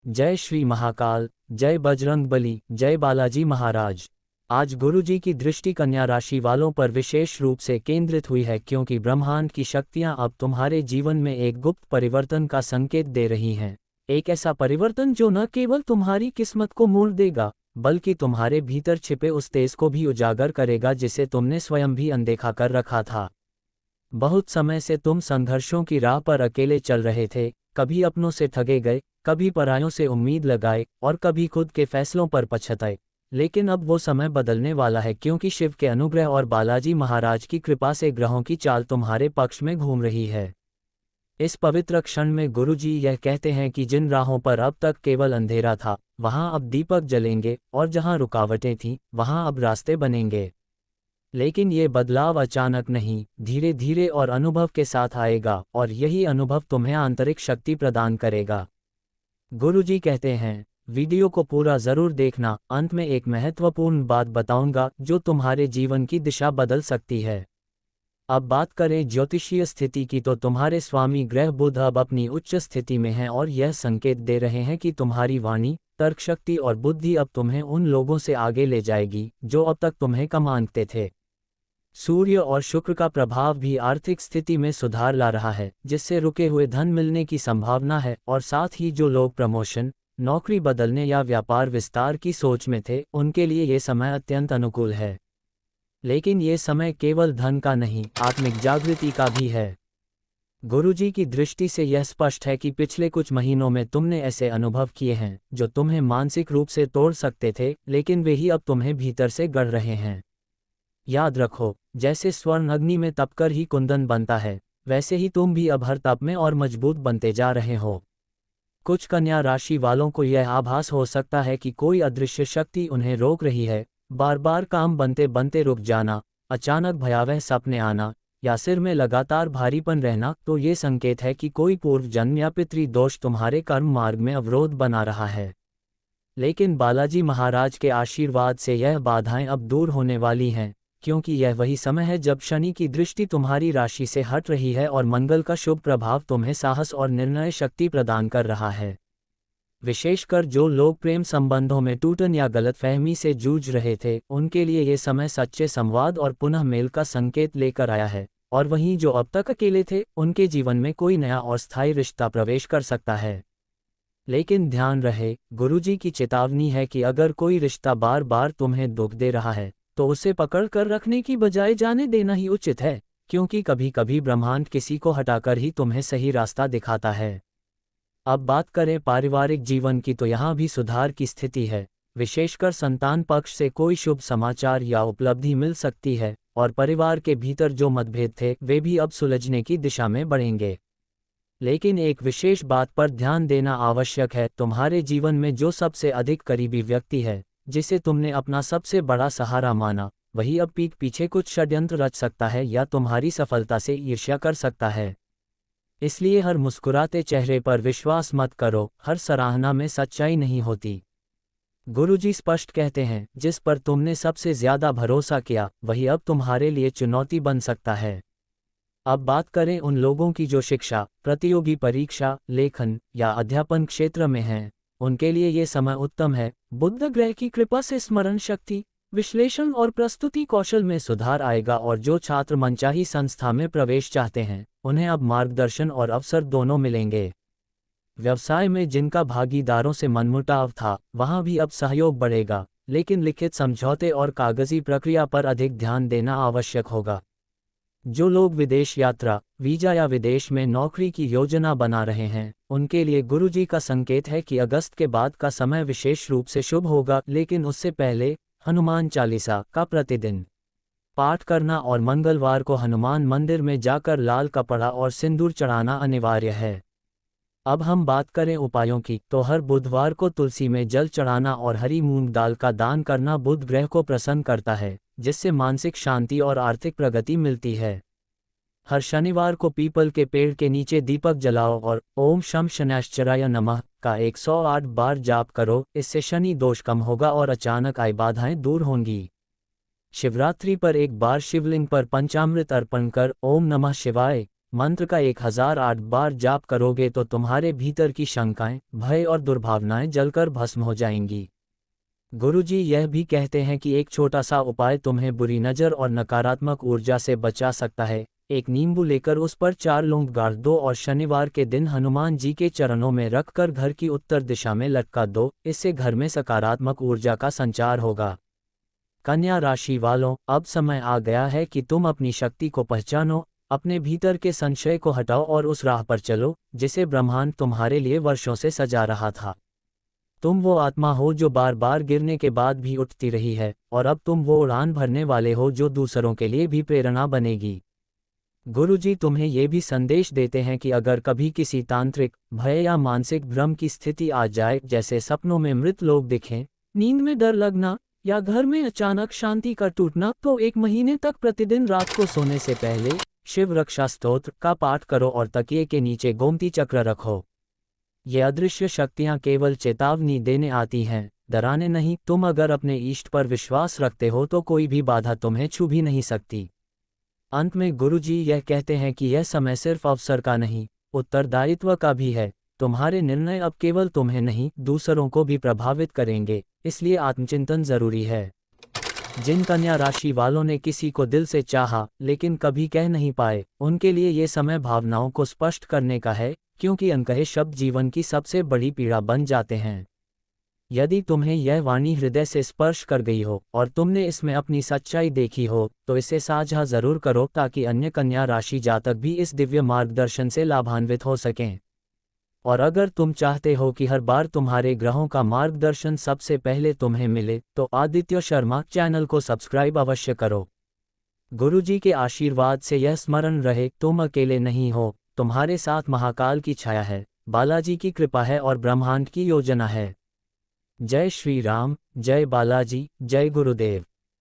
जय श्री महाकाल, जय बजरंगबली, जय बालाजी महाराज। आज गुरुजी की दृष्टि कन्या राशि वालों पर विशेष रूप से केंद्रित हुई है, क्योंकि ब्रह्मांड की शक्तियां अब तुम्हारे जीवन में एक गुप्त परिवर्तन का संकेत दे रही हैं। एक ऐसा परिवर्तन जो न केवल तुम्हारी किस्मत को मोड़ देगा, बल्कि तुम्हारे भीतर छिपे उस तेज को भी उजागर करेगा जिसे तुमने स्वयं भी अनदेखा कर रखा था। बहुत समय से तुम संघर्षों की राह पर अकेले चल रहे थे, कभी अपनों से ठगे गए, कभी परायों से उम्मीद लगाए और कभी खुद के फैसलों पर पछताए। लेकिन अब वो समय बदलने वाला है, क्योंकि शिव के अनुग्रह और बालाजी महाराज की कृपा से ग्रहों की चाल तुम्हारे पक्ष में घूम रही है। इस पवित्र क्षण में गुरुजी यह कहते हैं कि जिन राहों पर अब तक केवल अंधेरा था, वहां अब दीपक जलेंगे, और जहां रुकावटें थीं, वहां अब रास्ते बनेंगे। लेकिन ये बदलाव अचानक नहीं, धीरे धीरे और अनुभव के साथ आएगा, और यही अनुभव तुम्हें आंतरिक शक्ति प्रदान करेगा। गुरुजी कहते हैं, वीडियो को पूरा जरूर देखना, अंत में एक महत्वपूर्ण बात बताऊंगा जो तुम्हारे जीवन की दिशा बदल सकती है। अब बात करें ज्योतिषीय स्थिति की, तो तुम्हारे स्वामी ग्रह बुध अब अपनी उच्च स्थिति में हैं और यह संकेत दे रहे हैं कि तुम्हारी वाणी, तर्क शक्ति और बुद्धि अब तुम्हें उन लोगों से आगे ले जाएगी जो अब तक तुम्हें कम आंकते थे। सूर्य और शुक्र का प्रभाव भी आर्थिक स्थिति में सुधार ला रहा है, जिससे रुके हुए धन मिलने की संभावना है, और साथ ही जो लोग प्रमोशन, नौकरी बदलने या व्यापार विस्तार की सोच में थे, उनके लिए ये समय अत्यंत अनुकूल है। लेकिन ये समय केवल धन का नहीं, आत्मिक जागृति का भी है। गुरुजी की दृष्टि से यह स्पष्ट है कि पिछले कुछ महीनों में तुमने ऐसे अनुभव किए हैं जो तुम्हें मानसिक रूप से तोड़ सकते थे, लेकिन वे ही अब तुम्हें भीतर से गढ़ रहे हैं। याद रखो, जैसे स्वर्ण अग्नि में तपकर ही कुंदन बनता है, वैसे ही तुम भी अब हर तप में और मजबूत बनते जा रहे हो। कुछ कन्या राशि वालों को यह आभास हो सकता है कि कोई अदृश्य शक्ति उन्हें रोक रही है, बार बार काम बनते बनते रुक जाना, अचानक भयावह सपने आना, या सिर में लगातार भारीपन रहना। तो ये संकेत है कि कोई पूर्व जन्म या पितृ दोष तुम्हारे कर्म मार्ग में अवरोध बना रहा है। लेकिन बालाजी महाराज के आशीर्वाद से यह बाधाएं अब दूर होने वाली हैं, क्योंकि यह वही समय है जब शनि की दृष्टि तुम्हारी राशि से हट रही है और मंगल का शुभ प्रभाव तुम्हें साहस और निर्णय शक्ति प्रदान कर रहा है। विशेषकर जो लोग प्रेम संबंधों में टूटन या गलतफहमी से जूझ रहे थे, उनके लिए ये समय सच्चे संवाद और पुनः मेल का संकेत लेकर आया है, और वहीं जो अब तक अकेले थे, उनके जीवन में कोई नया और स्थायी रिश्ता प्रवेश कर सकता है। लेकिन ध्यान रहे, गुरुजी की चेतावनी है कि अगर कोई रिश्ता बार बार तुम्हें दुख दे रहा है, तो उसे पकड़ कर रखने की बजाय जाने देना ही उचित है, क्योंकि कभी कभी ब्रह्मांड किसी को हटाकर ही तुम्हें सही रास्ता दिखाता है। अब बात करें पारिवारिक जीवन की, तो यहाँ भी सुधार की स्थिति है। विशेषकर संतान पक्ष से कोई शुभ समाचार या उपलब्धि मिल सकती है, और परिवार के भीतर जो मतभेद थे, वे भी अब सुलझने की दिशा में बढ़ेंगे। लेकिन एक विशेष बात पर ध्यान देना आवश्यक है, तुम्हारे जीवन में जो सबसे अधिक करीबी व्यक्ति है, जिसे तुमने अपना सबसे बड़ा सहारा माना, वही अब पीठ पीछे कुछ षड्यंत्र रच सकता है या तुम्हारी सफलता से ईर्ष्या कर सकता है। इसलिए हर मुस्कुराते चेहरे पर विश्वास मत करो, हर सराहना में सच्चाई नहीं होती। गुरुजी स्पष्ट कहते हैं, जिस पर तुमने सबसे ज्यादा भरोसा किया, वही अब तुम्हारे लिए चुनौती बन सकता है। अब बात करें उन लोगों की जो शिक्षा, प्रतियोगी परीक्षा, लेखन या अध्यापन क्षेत्र में हैं, उनके लिए ये समय उत्तम है। बुध ग्रह की कृपा से स्मरण शक्ति, विश्लेषण और प्रस्तुति कौशल में सुधार आएगा, और जो छात्र मनचाही संस्था में प्रवेश चाहते हैं, उन्हें अब मार्गदर्शन और अवसर दोनों मिलेंगे। व्यवसाय में जिनका भागीदारों से मनमुटाव था, वहां भी अब सहयोग बढ़ेगा, लेकिन लिखित समझौते और कागजी प्रक्रिया पर अधिक ध्यान देना आवश्यक होगा। जो लोग विदेश यात्रा, वीजा या विदेश में नौकरी की योजना बना रहे हैं, उनके लिए गुरुजी का संकेत है कि अगस्त के बाद का समय विशेष रूप से शुभ होगा, लेकिन उससे पहले हनुमान चालीसा का प्रतिदिन पाठ करना और मंगलवार को हनुमान मंदिर में जाकर लाल कपड़ा और सिंदूर चढ़ाना अनिवार्य है। अब हम बात करें उपायों की, तो हर बुधवार को तुलसी में जल चढ़ाना और हरी मूंग दाल का दान करना बुध ग्रह को प्रसन्न करता है, जिससे मानसिक शांति और आर्थिक प्रगति मिलती है। हर शनिवार को पीपल के पेड़ के नीचे दीपक जलाओ और ओम शम शनैश्चराय नमः का 108 बार जाप करो, इससे शनि दोष कम होगा और अचानक आई बाधाएं दूर होंगी। शिवरात्रि पर एक बार शिवलिंग पर पंचामृत अर्पण कर ओम नमः शिवाय मंत्र का 1008 बार जाप करोगे तो तुम्हारे भीतर की शंकाएं, भय और दुर्भावनाएं जलकर भस्म हो जाएंगी। गुरुजी यह भी कहते हैं कि एक छोटा सा उपाय तुम्हें बुरी नज़र और नकारात्मक ऊर्जा से बचा सकता है। एक नींबू लेकर उस पर 4 लौंग गाड़ दो और शनिवार के दिन हनुमान जी के चरणों में रखकर घर की उत्तर दिशा में लटका दो। इससे घर में सकारात्मक ऊर्जा का संचार होगा। कन्या राशि वालों, अब समय आ गया है कि तुम अपनी शक्ति को पहचानो, अपने भीतर के संशय को हटाओ और उस राह पर चलो जिसे ब्रह्मांड तुम्हारे लिए वर्षों से सजा रहा था। तुम वो आत्मा हो जो बार बार गिरने के बाद भी उठती रही है, और अब तुम वो उड़ान भरने वाले हो जो दूसरों के लिए भी प्रेरणा बनेगी। गुरुजी तुम्हें ये भी संदेश देते हैं कि अगर कभी किसी तांत्रिक भय या मानसिक भ्रम की स्थिति आ जाए, जैसे सपनों में मृत लोग दिखें, नींद में डर लगना या घर में अचानक शांति का टूटना, तो 1 महीने तक प्रतिदिन रात को सोने से पहले शिव रक्षा स्तोत्र का पाठ करो और तकिए के नीचे गोमती चक्र रखो। ये अदृश्य शक्तियां केवल चेतावनी देने आती हैं, डराने नहीं। तुम अगर अपने इष्ट पर विश्वास रखते हो तो कोई भी बाधा तुम्हें छू भी नहीं सकती। अंत में गुरुजी यह कहते हैं कि यह समय सिर्फ अवसर का नहीं, उत्तरदायित्व का भी है। तुम्हारे निर्णय अब केवल तुम्हें नहीं, दूसरों को भी प्रभावित करेंगे, इसलिए आत्मचिंतन जरूरी है। जिन कन्या राशि वालों ने किसी को दिल से चाहा लेकिन कभी कह नहीं पाए, उनके लिए ये समय भावनाओं को स्पष्ट करने का है, क्योंकि अनकहे शब्द जीवन की सबसे बड़ी पीड़ा बन जाते हैं। यदि तुम्हें यह वाणी हृदय से स्पर्श कर गई हो और तुमने इसमें अपनी सच्चाई देखी हो, तो इसे साझा जरूर करो ताकि अन्य कन्या राशि जातक भी इस दिव्य मार्गदर्शन से लाभान्वित हो सकें। और अगर तुम चाहते हो कि हर बार तुम्हारे ग्रहों का मार्गदर्शन सबसे पहले तुम्हें मिले, तो आदित्य शर्मा चैनल को सब्सक्राइब अवश्य करो। गुरुजी के आशीर्वाद से यह स्मरण रहे, तुम अकेले नहीं हो, तुम्हारे साथ महाकाल की छाया है, बालाजी की कृपा है और ब्रह्मांड की योजना है। जय श्री राम, जय बालाजी, जय गुरुदेव।